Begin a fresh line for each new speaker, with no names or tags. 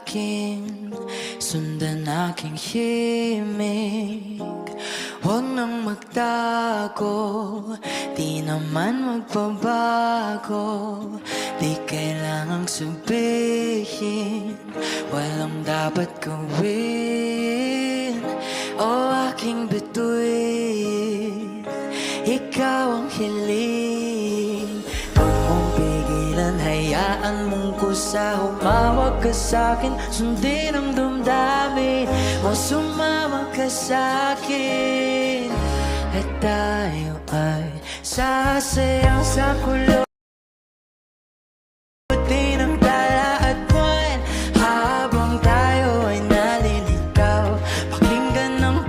akin, sundan aking himig. Huwag nang magtago, di naman magbabago. Di kailangang sabihin, walang dapat gawin. O aking bituin, ikaw ang hiling. Huwag mong pigilan, hayaan mong kusa. Humawag ka sa'kin, sundin ang damdamin. O sumama ka sa'kin, at tayo ay sasayang sa kulong.